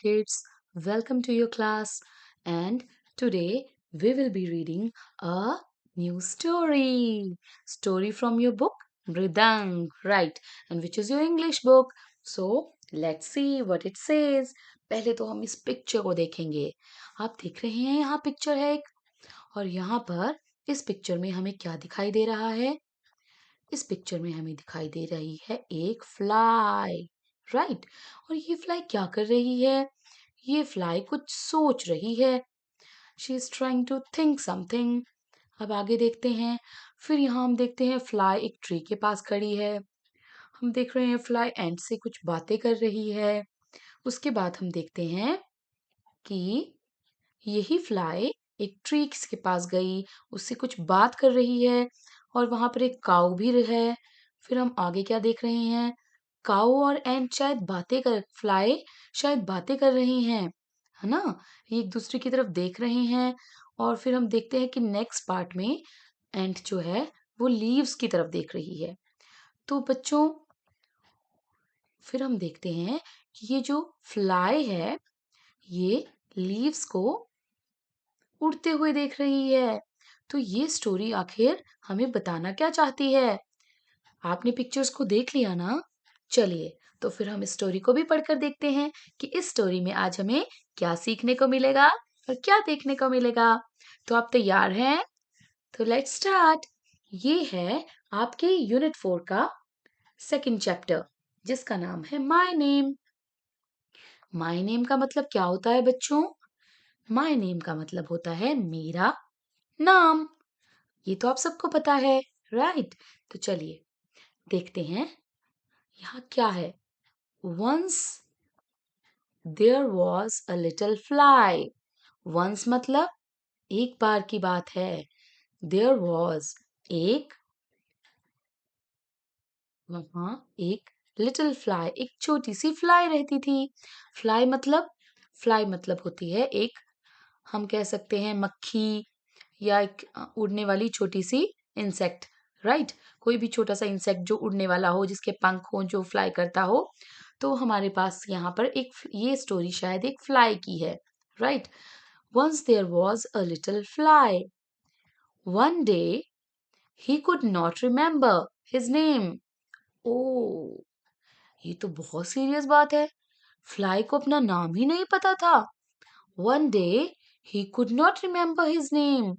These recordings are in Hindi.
kids. Welcome to your class. And today we will be reading a new story. Story from your book, Mridang, right? And which is your English book. So let's see what it says. पहले तो हम इस पिक्चर को देखेंगे. आप देख रहे हैं यहाँ पिक्चर है एक और यहाँ पर इस पिक्चर में हमें क्या दिखाई दे रहा है. इस पिक्चर में हमें दिखाई दे रही है एक फ्लाई, राइट. और ये फ्लाई क्या कर रही है? ये फ्लाई कुछ सोच रही है. She is trying to think something. अब आगे देखते हैं. फिर यहाँ हम देखते हैं फ्लाई एक ट्री के पास खड़ी है. हम देख रहे हैं फ्लाई एंट से कुछ बातें कर रही है. उसके बाद हम देखते हैं कि यही फ्लाई एक ट्री के पास गई, उससे कुछ बात कर रही है और वहां पर एक काऊ भी है. फिर हम आगे क्या देख रहे हैं? काऊ और एंट फ्लाई शायद बातें कर रही हैं, है ना. ये एक दूसरे की तरफ देख रहे हैं. और फिर हम देखते हैं कि नेक्स्ट पार्ट में एंट जो है वो लीव्स की तरफ देख रही है. तो बच्चों फिर हम देखते हैं कि ये जो फ्लाई है ये लीव्स को उड़ते हुए देख रही है. तो ये स्टोरी आखिर हमें बताना क्या चाहती है? आपने पिक्चर्स को देख लिया ना? चलिए तो फिर हम इस स्टोरी को भी पढ़कर देखते हैं कि इस स्टोरी में आज हमें क्या सीखने को मिलेगा और क्या देखने को मिलेगा. तो आप तैयार हैं? तो लेट्स स्टार्ट. ये है आपके यूनिट 4 का सेकंड चैप्टर जिसका नाम है माय नेम. माय नेम का मतलब क्या होता है बच्चों? माय नेम का मतलब होता है मेरा नाम. ये तो आप सबको पता है, राइट. तो चलिए देखते हैं यहाँ क्या है. Once there was a little fly. Once मतलब एक बार की बात है. देयर वॉज एक, वहां एक लिटिल फ्लाई एक छोटी सी फ्लाई रहती थी. फ्लाई मतलब होती है एक, हम कह सकते हैं मक्खी या एक उड़ने वाली छोटी सी इंसेक्ट, राइट. कोई भी छोटा सा इंसेक्ट जो उड़ने वाला हो, जिसके पंख हो, जो फ्लाई करता हो. तो हमारे पास यहाँ पर ये स्टोरी शायद एक फ्लाई की है, right. Once there was a little fly. One day he could not remember his name. ओ, ये तो बहुत सीरियस बात है. फ्लाई को अपना नाम ही नहीं पता था. One day he could not remember his name.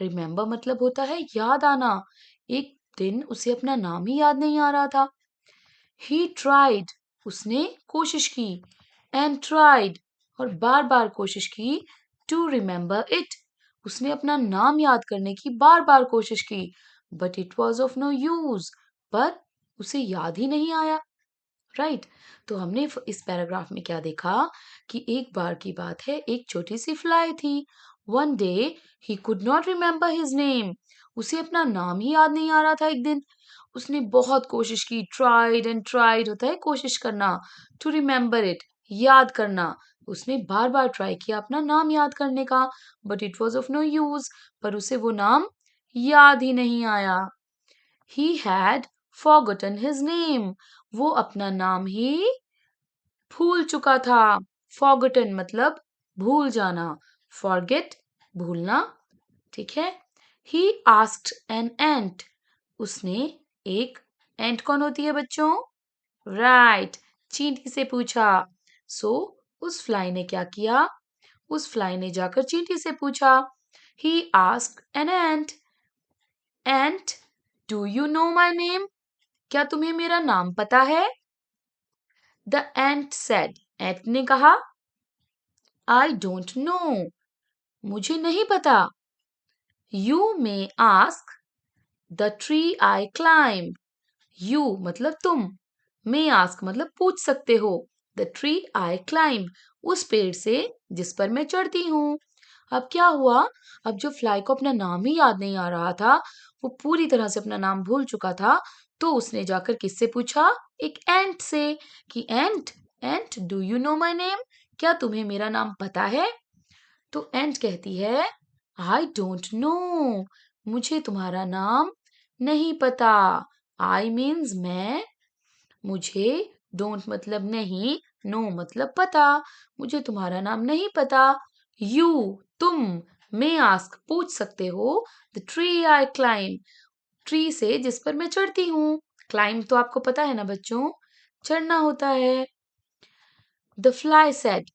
Remember मतलब होता है याद आना. एक दिन उसे अपना नाम ही याद नहीं आ रहा था. ही ट्राइड, उसने कोशिश की. एंड ट्राइड, और बार बार कोशिश की. टू रिमेम्बर इट, उसने अपना नाम याद करने की बार बार कोशिश की. But it was of no use, पर उसे याद ही नहीं आया, राइट. तो हमने इस पैराग्राफ में क्या देखा कि एक बार की बात है, एक छोटी सी फ्लाई थी. One day he could not remember his name, उसे अपना नाम ही याद नहीं आ रहा था. एक दिन उसने बहुत कोशिश की. ट्राइड एंड ट्राइड होता है कोशिश करना. टू रिमेम्बर इट, याद करना. उसने बार बार ट्राई किया अपना नाम याद करने का. But it was of no use, पर उसे वो नाम याद ही नहीं आया. He had forgotten his name, वो अपना नाम ही भूल चुका था. फॉरगॉटन मतलब भूल जाना. फॉरगेट भूलना, ठीक है. ही आस्क्ड एन एंट, उसने एक, एंट कौन होती है बच्चों? राइट, चींटी से पूछा. सो उस फ्लाई ने क्या किया? उस फ्लाई ने जाकर चींटी से पूछा. He asked an ant, ant do you know my name, क्या तुम्हें मेरा नाम पता है? द एंट सेड, एंट ने कहा. आई डोंट नो, मुझे नहीं पता. You may ask the tree I climb. You मतलब तुम, मे आस्क मतलब पूछ सकते हो. द ट्री आई क्लाइंब, उस पेड़ से जिस पर मैं चढ़ती हूँ. अब क्या हुआ? अब जो फ्लाई को अपना नाम ही याद नहीं आ रहा था, वो पूरी तरह से अपना नाम भूल चुका था. तो उसने जाकर किससे पूछा? एक एंट से, कि ant, ant do you know my name, क्या तुम्हें मेरा नाम पता है? तो एंट कहती है, आई डोंट नो, मुझे तुम्हारा नाम नहीं पता. आई मीन्स मैं, मुझे, डोंट मतलब नहीं, नो मतलब पता, मुझे तुम्हारा नाम नहीं पता। यू तुम, मे आस्क पूछ सकते हो, the tree I climb tree से जिस पर मैं चढ़ती हूँ। क्लाइम तो आपको पता है ना बच्चों, चढ़ना होता है। The fly said,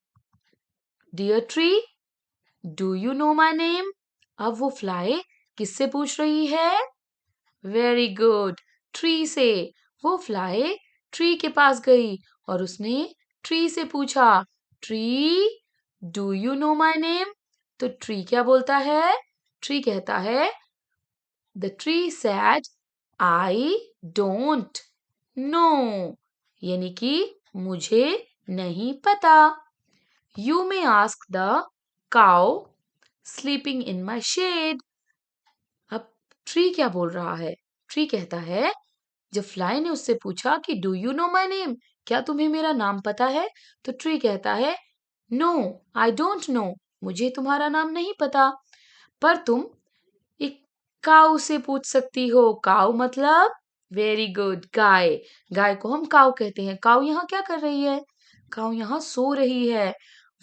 dear tree do you know my name. अब वो फ्लाई किससे पूछ रही है? वेरी गुड, ट्री से। वो फ्लाई ट्री के पास गई और उसने ट्री से पूछा, tree do you know my name. तो ट्री क्या बोलता है? ट्री कहता है, the tree said I don't know, यानी कि मुझे नहीं पता। You may ask the cow sleeping in my shade. अब ट्री क्या बोल रहा है? ट्री कहता है, जब फ्लाई ने उससे पूछा कि do you know my name, क्या तुम्हें मेरा नाम पता है? तो ट्री कहता है, नो आई डोंट नो, मुझे तुम्हारा नाम नहीं पता, पर तुम एक काऊ से पूछ सकती हो। काऊ मतलब वेरी गुड, गाय। गाय को हम काऊ कहते हैं। काऊ यहाँ क्या कर रही है? काऊ यहाँ सो रही है।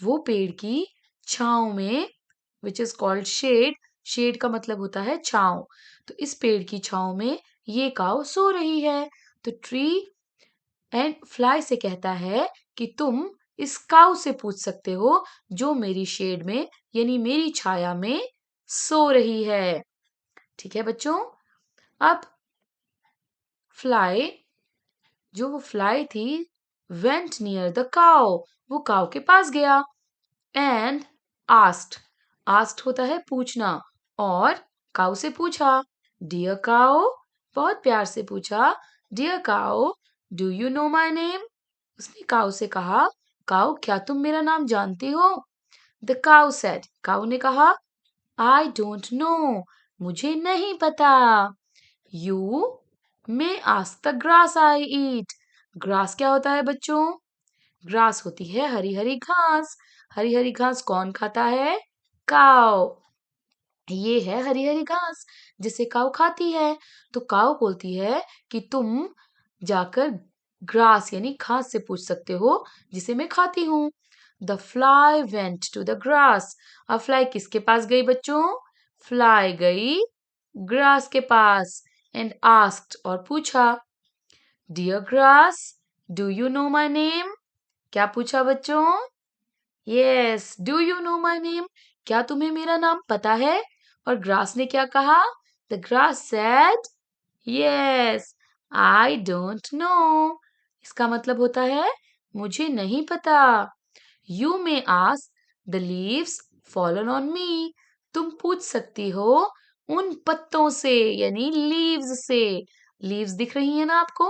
वो पेड़ की छांव में, which is called shade. Shade का मतलब होता है छांव। तो इस पेड़ की छांव में ये काऊ सो रही है। तो ट्री एंड फ्लाई से कहता है कि तुम इस काऊ से पूछ सकते हो जो मेरी शेड में यानी मेरी छाया में सो रही है। ठीक है बच्चों। अब फ्लाई, जो वो फ्लाई थी, वेंट नियर द काउ, वो काउ के पास गया। एंड आस्क्ड, आस्क्ड होता है पूछना, और काउ से पूछा, डियर काउ, बहुत प्यार से पूछा, dear cow do you know my name. उसने काउ से कहा, काउ क्या तुम मेरा नाम जानती हो? द काउ सेड, काउ ने कहा, आई डोंट नो, मुझे नहीं पता। You may ask the grass I eat. Grass क्या होता है बच्चों? ग्रास होती है हरी हरी घास। हरी हरी घास कौन खाता है? काऊ। ये है हरी हरी घास जिसे काऊ खाती है। तो काऊ बोलती है कि तुम जाकर ग्रास यानी घास से पूछ सकते हो जिसे मैं खाती हूँ। The fly went to the grass. अब फ्लाई किसके पास गई बच्चों? फ्लाई गई ग्रास के पास। एंड आस्क्ड और पूछा, dear grass do you know my name. क्या पूछा बच्चों? Yes, do you know my name, क्या तुम्हें मेरा नाम पता है? और ग्रास ने क्या कहा? The grass said, yes I don't no. इसका मतलब होता है मुझे नहीं पता। You may ask the leaves fallen on me. तुम पूछ सकती हो उन पत्तों से यानी लीव्स से। लीव्स दिख रही है ना आपको?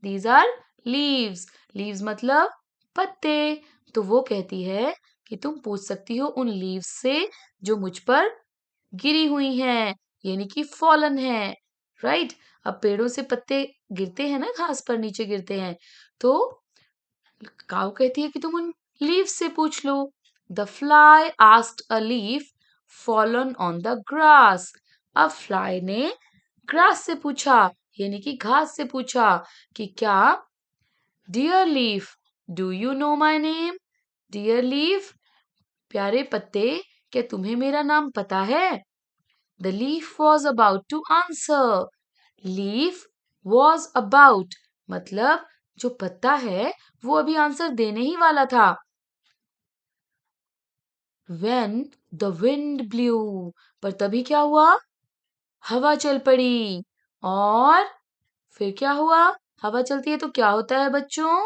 These are leaves. लीव्स मतलब पत्ते। तो वो कहती है कि तुम पूछ सकती हो उन लीव्स से जो मुझ पर गिरी हुई हैं, यानी कि फॉलन है। राइट। अब पेड़ों से पत्ते गिरते हैं ना, घास पर नीचे गिरते हैं, तो काऊ कहती है कि तुम उन लीव्स से पूछ लो। The fly asked a leaf fallen on the grass. अब फ्लाई ने ग्रास से पूछा यानी कि घास से पूछा कि क्या, dear leaf do you know my name. Dear leaf, प्यारे पत्ते, क्या तुम्हें मेरा नाम पता है? The leaf was about to answer. Leaf was about मतलब जो पत्ता है वो अभी आंसर देने ही वाला था। When the wind blew, पर तभी क्या हुआ? हवा चल पड़ी। और फिर क्या हुआ? हवा चलती है तो क्या होता है बच्चों?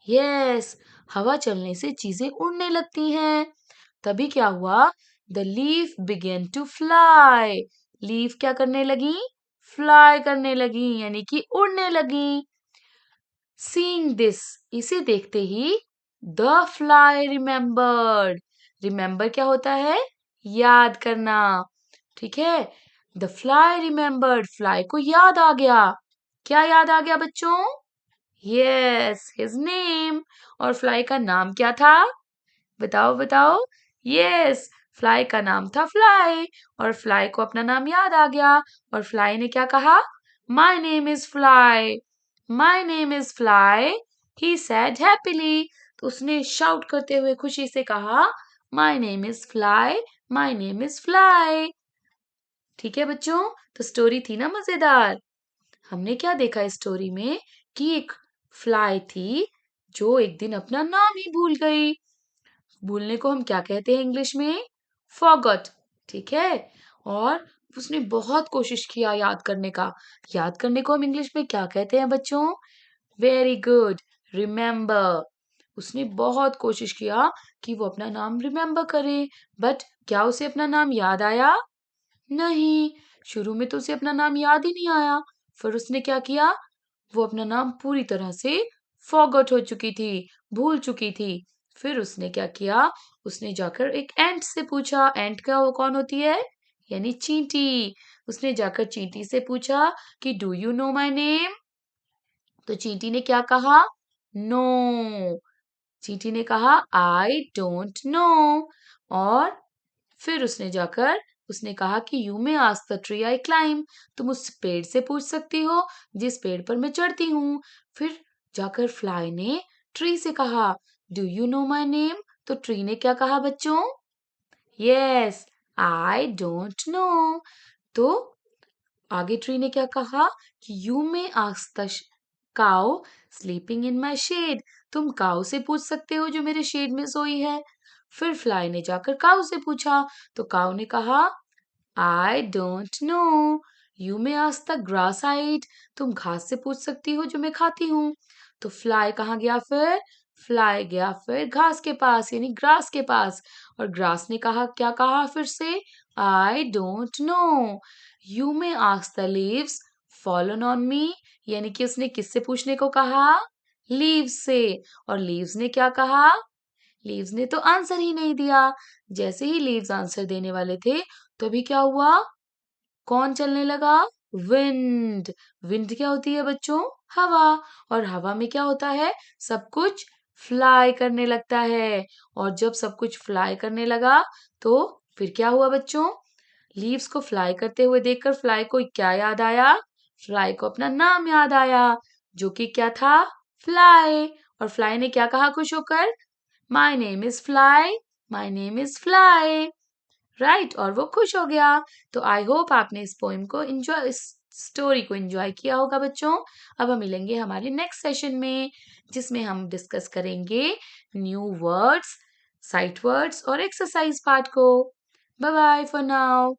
यस, हवा चलने से चीजें उड़ने लगती हैं। तभी क्या हुआ? The leaf began to fly. Leaf क्या करने लगी? फ्लाई करने लगी यानी कि उड़ने लगी। सीइंग दिस, इसे देखते ही द फ्लाई रिमेम्बर्ड। रिमेम्बर क्या होता है? याद करना। ठीक है। द फ्लाई रिमेम्बर्ड, फ्लाई को याद आ गया। क्या याद आ गया बच्चों? Yes, his name. और फ्लाई का नाम क्या था? बताओ बताओ। यस, फ्लाई का नाम था फ्लाई। और फ्लाई को अपना नाम याद आ गया। और फ्लाई ने क्या कहा? My name is fly. My name is fly, he said happily. तो उसने शाउट करते हुए खुशी से कहा, my name is fly, my name is fly. ठीक है बच्चों, तो स्टोरी थी ना मजेदार। हमने क्या देखा इस स्टोरी में कि एक फ्लाई थी जो एक दिन अपना नाम ही भूल गई। भूलने को हम क्या कहते हैं इंग्लिश में? फॉरगॉट। ठीक है। और उसने बहुत कोशिश किया याद करने का। याद करने को हम इंग्लिश में क्या कहते हैं बच्चों? Very good, remember. उसने बहुत कोशिश किया कि वो अपना नाम रिमेम्बर करे, बट क्या उसे अपना नाम याद आया? नहीं। शुरू में तो उसे अपना नाम याद ही नहीं आया। फिर उसने क्या किया? वो अपना नाम पूरी तरह से फॉरगॉट हो चुकी थी, भूल चुकी थी। फिर उसने क्या किया? उसने जाकर एक एंट से पूछा। एंट क्या कौन होती है? यानी चींटी। उसने जाकर चींटी से पूछा कि do you know my name? तो चींटी ने क्या कहा? नो। चींटी ने कहा आई डोंट नो। और फिर उसने कहा कि you may ask the tree I climb. तुम उस पेड़ से पूछ सकती हो जिस पेड़ पर मैं चढ़ती हूँ। फिर जाकर फ्लाई ने ट्री से कहा, do you know my name? तो ट्री ने क्या कहा बच्चों? Yes, I don't know. तो आगे ट्री ने क्या कहा कि you may ask the cow sleeping in my shade. तुम काउ से पूछ सकते हो जो मेरे शेड में सोई है। फिर फ्लाई ने जाकर काउ से पूछा। तो काउ ने कहा, I don't know. You may ask the grass I eat. तुम घास से पूछ सकती हो जो मैं खाती हूँ। तो फ्लाई कहाँ गया फिर? फ्लाई गया फिर घास के पास यानी ग्रास के पास। और ग्रास ने कहा, क्या कहा फिर से? आई don't know. You may ask the leaves fallen on me. यानी कि उसने किससे पूछने को कहा? लीव्स से। और लीव्स ने क्या कहा? लीव्स ने तो आंसर ही नहीं दिया। जैसे ही लीव्स आंसर देने वाले थे, तो अभी क्या हुआ? कौन चलने लगा? विंड। विंड क्या होती है बच्चों? हवा। और हवा में क्या होता है? सब कुछ फ्लाई करने लगता है। और जब सब कुछ फ्लाई करने लगा, तो फिर क्या हुआ बच्चों? लीव्स को फ्लाई करते हुए देखकर फ्लाई को क्या याद आया? फ्लाई को अपना नाम याद आया, जो कि क्या था? फ्लाई। और फ्लाई ने क्या कहा खुश होकर? My name is fly, my name is fly. Right, और वो खुश हो गया। तो आई होप आपने इस पोइम को एंजॉय, इस स्टोरी को एंजॉय किया होगा बच्चों। अब हम मिलेंगे हमारे नेक्स्ट सेशन में, जिसमें हम डिस्कस करेंगे न्यू वर्ड्स, साइट वर्ड्स और एक्सरसाइज पार्ट को। Bye bye for now.